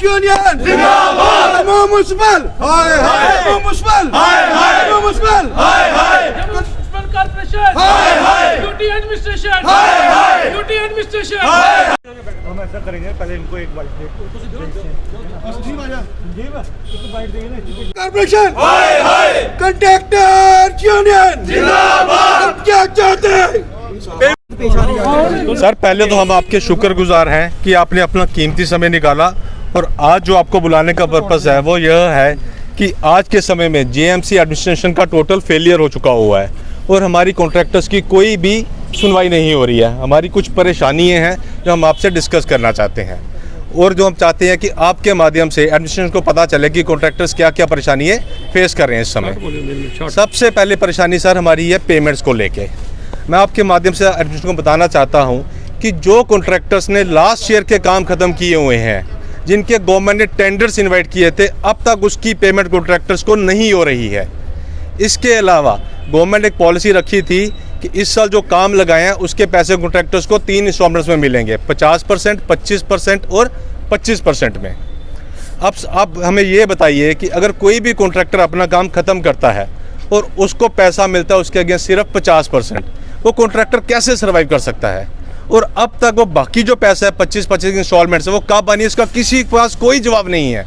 Union जिंदाबाद, municipal हाय हाय, municipal हाय हाय, municipal हाय हाय, municipal corporation हाय हाय, duty administration हाय हाय, duty administration. हम ऐसा करेंगे, पहले इनको एक बाइट दे। कॉर्पोरेशन हाय हाय, कंट्रैक्टर यूनियन जिंदाबाद। क्या चाहते हैं? सर पहले तो हम आपके शुक्रगुजार हैं कि आपने अपना कीमती समय निकाला और आज जो आपको बुलाने का पर्पस है वो यह है कि आज के समय में जेएमसी एडमिनिस्ट्रेशन का टोटल फेलियर हो चुका हुआ है और हमारी कॉन्ट्रैक्टर्स की कोई भी सुनवाई नहीं हो रही है। हमारी कुछ परेशानियां हैं जो हम आपसे डिस्कस करना चाहते हैं और जो हम चाहते हैं कि आपके माध्यम से एडमिनिस्ट्रेशन को पता चले कि कॉन्ट्रैक्टर्स क्या क्या परेशानियाँ फेस कर रहे हैं इस समय। सबसे पहले परेशानी सर हमारी है पेमेंट्स को लेके। मैं आपके माध्यम से एडमिनिस्ट्रेशन को बताना चाहता हूं कि जो कॉन्ट्रैक्टर्स ने लास्ट ईयर के काम ख़त्म किए हुए हैं, जिनके गवर्नमेंट ने टेंडर्स इनवाइट किए थे, अब तक उसकी पेमेंट कॉन्ट्रैक्टर्स को नहीं हो रही है। इसके अलावा गवर्नमेंट एक पॉलिसी रखी थी कि इस साल जो काम लगाए हैं उसके पैसे कॉन्ट्रैक्टर्स को 3 इंस्टॉलमेंट्स में मिलेंगे, 50%, 25% और 25% में। अब हमें ये बताइए कि अगर कोई भी कॉन्ट्रैक्टर अपना काम ख़त्म करता है और उसको पैसा मिलता है उसके अगेंस्ट सिर्फ 50%, वो कॉन्ट्रैक्टर कैसे सर्वाइव कर सकता है? और अब तक वो बाकी जो पैसा है 25-25 इंस्टॉलमेंट्स है वो कब आनी है, इसका किसी के पास कोई जवाब नहीं है।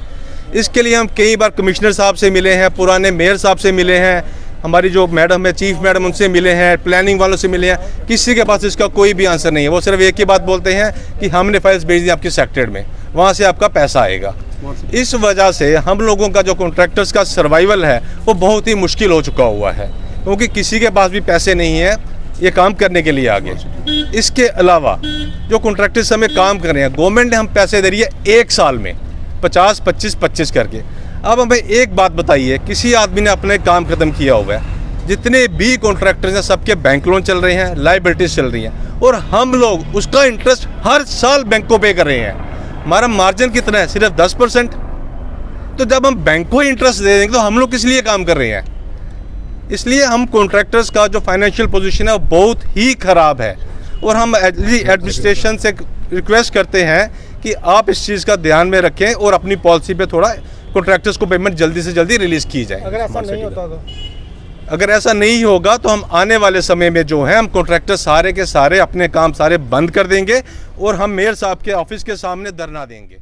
इसके लिए हम कई बार कमिश्नर साहब से मिले हैं, पुराने मेयर साहब से मिले हैं, हमारी जो मैडम है चीफ मैडम उनसे मिले हैं, प्लानिंग वालों से मिले हैं, किसी के पास इसका कोई भी आंसर नहीं है। वो सिर्फ एक ही बात बोलते हैं कि हमने फाइल्स भेज दी आपकी सेक्रेटरीट में, वहाँ से आपका पैसा आएगा। इस वजह से हम लोगों का जो कॉन्ट्रैक्टर्स का सर्वाइवल है वो बहुत ही मुश्किल हो चुका हुआ है, क्योंकि किसी के पास भी पैसे नहीं है ये काम करने के लिए आगे। इसके अलावा जो कॉन्ट्रैक्टर्स हमें काम कर रहे हैं, गवर्नमेंट ने हम पैसे दे रही है एक साल में 50, 25, 25 करके। अब हमें एक बात बताइए, किसी आदमी ने अपने काम ख़त्म किया हुआ है, जितने भी कॉन्ट्रैक्टर्स हैं सबके बैंक लोन चल रहे हैं, लाइबिलिटीज चल रही हैं और हम लोग उसका इंटरेस्ट हर साल बैंक को पे कर रहे हैं। हमारा मार्जिन कितना है? सिर्फ 10%। तो जब हम बैंक को इंटरेस्ट दे देंगे तो हम लोग किस लिए काम कर रहे हैं? इसलिए हम कॉन्ट्रैक्टर्स का जो फाइनेंशियल पोजीशन है वो बहुत ही ख़राब है और हम एडमिनिस्ट्रेशन से रिक्वेस्ट करते हैं कि आप इस चीज़ का ध्यान में रखें और अपनी पॉलिसी पे थोड़ा कॉन्ट्रैक्टर्स को पेमेंट जल्दी से जल्दी रिलीज़ की जाए। अगर ऐसा नहीं होगा तो हम आने वाले समय में जो है हम कॉन्ट्रैक्टर सारे के सारे अपने काम सारे बंद कर देंगे और हम मेयर साहब के ऑफिस के सामने धरना देंगे।